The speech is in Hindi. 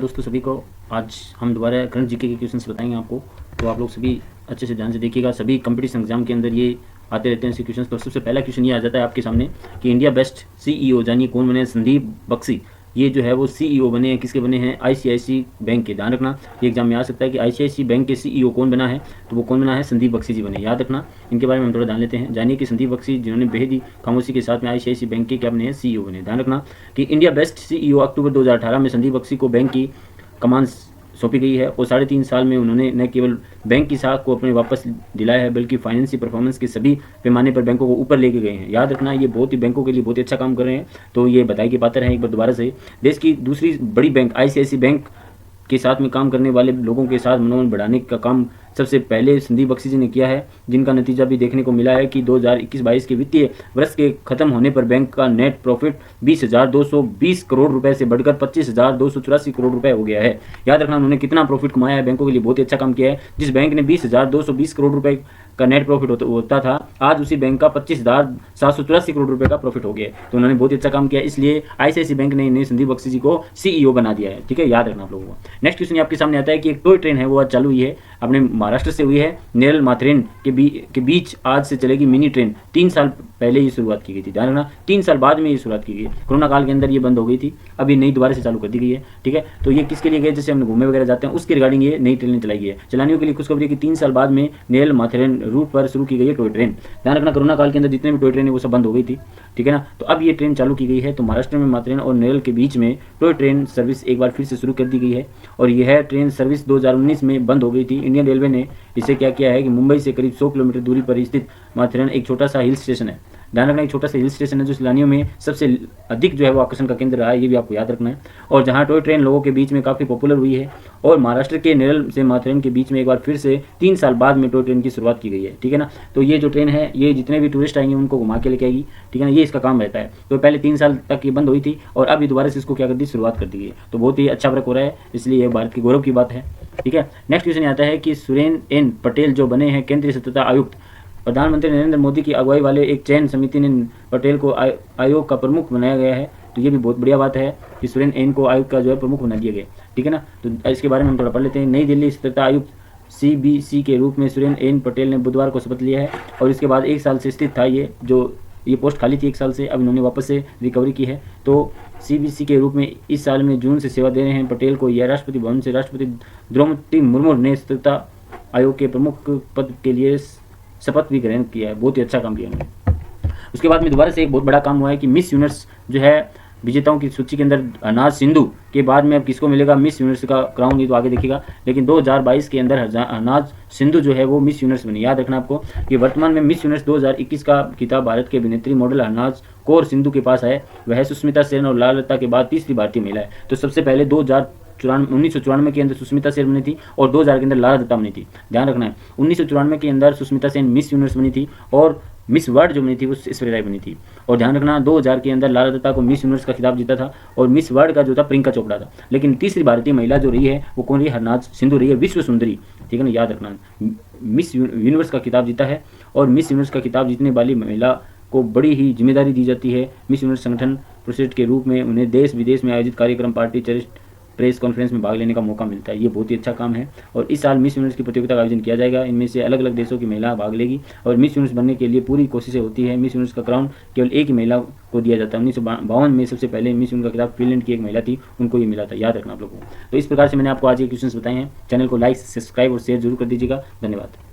दोस्तों सभी को आज हम दोबारा करंट जीके के क्वेश्चंस बताएंगे आपको, तो आप लोग सभी अच्छे से ध्यान से देखिएगा। सभी कंपटीशन एग्जाम के अंदर ये आते रहते हैं ऐसे क्वेश्चंस। तो सबसे पहला क्वेश्चन ये आ जाता है आपके सामने कि इंडिया बेस्ट सीईओ जानिए कौन बने? संदीप बख्शी। ये जो है वो सीईओ बने हैं, किसके बने हैं? आईसीआईसी बैंक के। ध्यान रखना ये एग्जाम में आ सकता है कि आईसीआईसी बैंक के सीईओ कौन बना है, तो वो कौन बना है? संदीप बख्शी जी बने। याद रखना, इनके बारे में हम थोड़ा जान लेते हैं। जानिए कि संदीप बख्शी जिन्होंने बेहद ही खामोशी के साथ में आईसीआईसी बैंक के क्या बने हैं? सीईओ बने। ध्यान रखना कि इंडिया बेस्ट सीईओ अक्टूबर 2018 में संदीप बख्शी को बैंक की कमान सौंपी गई है और 3.5 साल में उन्होंने न केवल बैंक की साख को अपने वापस दिलाया है, बल्कि फाइनेंशियल परफॉर्मेंस के सभी पैमाने पर बैंकों को ऊपर लेके गए हैं। याद रखना ये बहुत ही बैंकों के लिए बहुत ही अच्छा काम कर रहे हैं, तो ये बधाई के पात्र हैं एक बार दोबारा से। देश की दूसरी बड़ी बैंक आईसीआईसी बैंक के साथ में काम करने वाले लोगों के साथ मनोबल बढ़ाने का काम सबसे पहले संदीप बख्शी जी ने किया है, जिनका नतीजा भी देखने को मिला है कि 2021-22 के वित्तीय वर्ष के खत्म होने पर बैंक का नेट प्रॉफिट 20,220 करोड़ रुपए से बढ़कर 25,284 करोड़ रुपए हो गया है। याद रखना उन्होंने कितना प्रॉफिट कमाया है, बैंकों के लिए बहुत ही अच्छा काम किया है। जिस बैंक ने 20,220 करोड़ रुपए का नेट प्रॉफिट होता था, आज उसी बैंक का 25,784 करोड़ रुपए का प्रॉफिट हो गया, तो उन्होंने बहुत ही अच्छा काम किया। इसलिए आईसीआईसी बैंक ने इन्हें संदीप बख्शी जी को सीईओ बना दिया है। ठीक है, याद रखना आप लोगों को। नेक्स्ट क्वेश्चन आपके सामने आता है कि एक टॉय ट्रेन है वो आज चालू हुई है, अपने महाराष्ट्र से हुई है। नेरल माथेरन के बीच आज से चलेगी मिनी ट्रेन। 3 साल पहले ये शुरुआत की गई थी। ध्यान रखना 3 साल बाद में ये शुरुआत की गई है। कोरोना काल के अंदर ये बंद हो गई थी, अभी नई दोबारा से चालू कर दी गई है। ठीक है, तो ये किसके लिए गए? जैसे हम घूमने वगैरह जाते हैं उसके रिगार्डिंग ये नई ट्रेनें चलाई गई है। चलानियों के लिए खुशखबरी है कि 3 साल बाद में नेरल माथेरन रूट पर शुरू की गई है टॉय ट्रेन। ध्यान रखना कोरोना काल के अंदर जितने भी टॉय ट्रेन है वो सब बंद हो गई थी। ठीक है ना, तो अब ये ट्रेन चालू की गई है। तो महाराष्ट्र में माथेरन और नेरल के बीच में टॉय ट्रेन सर्विस एक बार फिर से शुरू कर दी गई है और यह ट्रेन सर्विस 2019 में बंद हो गई थी। इंडियन रेलवे ने इसे क्या किया है कि मुंबई से करीब 100 किलोमीटर दूरी पर स्थित माथेरन एक छोटा सा हिल स्टेशन है। ध्यान रखना एक छोटा सा हिल स्टेशन है जो सैलानियों में सबसे अधिक जो है वो आकर्षण का केंद्र रहा है, ये भी आपको याद रखना है। और जहां टॉय ट्रेन लोगों के बीच में काफ़ी पॉपुलर हुई है और महाराष्ट्र के नेरल से माथेरन के बीच में एक बार फिर से 3 साल बाद में टॉय ट्रेन की शुरुआत की गई है। ठीक है ना, तो ये जो ट्रेन है ये जितने भी टूरिस्ट आएंगे उनको घुमा के लेके आएगी। ठीक है ना, ये इसका काम रहता है। तो पहले 3 साल तक ये बंद हुई थी और अब दोबारा से इसको क्या कर दी, शुरुआत कर दी गई। तो बहुत ही अच्छा वर्क हो रहा है, इसलिए ये भारत की गौरव की बात है। ठीक है, नेक्स्ट क्वेश्चन आता है कि सुरेन एन पटेल जो बने हैं केंद्रीय सतर्कता आयुक्त। प्रधानमंत्री नरेंद्र मोदी की अगुवाई वाले एक चयन समिति ने पटेल को आयोग का प्रमुख बनाया गया है, तो ये भी बहुत बढ़िया बात है कि सुरेन एन को आयोग का जो है प्रमुख बना दिया गया। ठीक है ना, तो इसके बारे में हम थोड़ा पढ़ लेते हैं। नई दिल्ली सतर्कता आयुक्त सीबीसी के रूप में सुरेन एन पटेल ने बुधवार को शपथ लिया है और इसके बाद 1 साल से स्थित था ये पोस्ट खाली थी 1 साल से, अब इन्होंने वापस से रिकवरी की है। तो सीबीसी के रूप में इस साल में जून से सेवा दे रहे हैं पटेल को। यह राष्ट्रपति भवन से राष्ट्रपति द्रौपदी मुर्मू ने सतर्कता आयोग के प्रमुख पद के लिए शपथ भी ग्रहण किया है। बहुत ही अच्छा काम किया उन्होंने। उसके बाद में दोबारा से एक बहुत बड़ा काम हुआ है कि मिस यूनिवर्स जो है विजेताओं की सूची के अंदर हरनाज सिंधु के बाद में अब किसको मिलेगा मिस यूनिवर्स का क्राउन, ये तो आगे देखिएगा। लेकिन 2022 के अंदर हरनाज सिंधु जो है वो मिस यूनिवर्स बनी। याद रखना आपको कि वर्तमान में मिस यूनिवर्स 2021 का खिताब भारत के अभिनेत्री मॉडल हरनाज कौर सिंधु के पास है। वह सुष्मिता सेन और लालता के बाद तीसरी भारतीय महिला है। तो सबसे पहले 1994 के अंदर सुष्मिता सेन बनी थी और 2000 के अंदर लाला दत्ता बनी थी। ध्यान रखना है 1994 के अंदर सुष्मिता सेन मिस यूनिवर्स बनी थी और मिस वर्ल्ड जो बनी थी वो ऐश्वर्या राय बनी थी। और ध्यान रखना 2000 के अंदर लाला दत्ता को मिस यूनिवर्स का खिताब जीता था और मिस वर्ल्ड का जो था प्रियंका चोपड़ा था। लेकिन तीसरी भारतीय महिला जो रही है वो कौन रही है? हरनाज सिंधु रही है, विश्व सुंदरी। ठीक है ना, याद रखना मिस यूनिवर्स का खिताब जीता है और मिस यूनिवर्स का खिताब जीतने वाली महिला को बड़ी ही जिम्मेदारी दी जाती है। मिस यूनिवर्स संगठन प्रेसिडेंट के रूप में उन्हें देश विदेश में आयोजित कार्यक्रम, पार्टी, चरित्र, प्रेस कॉन्फ्रेंस में भाग लेने का मौका मिलता है। ये बहुत ही अच्छा काम है और इस साल मिस यूनिवर्स की प्रतियोगिता का आयोजन किया जाएगा। इनमें से अलग अलग देशों की महिला भाग लेगी और मिस यूनिवर्स बनने के लिए पूरी कोशिशें होती है। मिस यूनिवर्स का क्राउन केवल एक ही महिला को दिया जाता है। 1952 में सबसे पहले मिस यूनिवर्स का खिताब फिनलैंड की एक महिला थी, उनको ये मिला था। याद रखना आप लोगों को। तो इस प्रकार से मैंने आपको आज ये क्वेश्चन बताए हैं। चैनल को लाइक, सब्सक्राइब और शेयर जरूर कर दीजिएगा। धन्यवाद।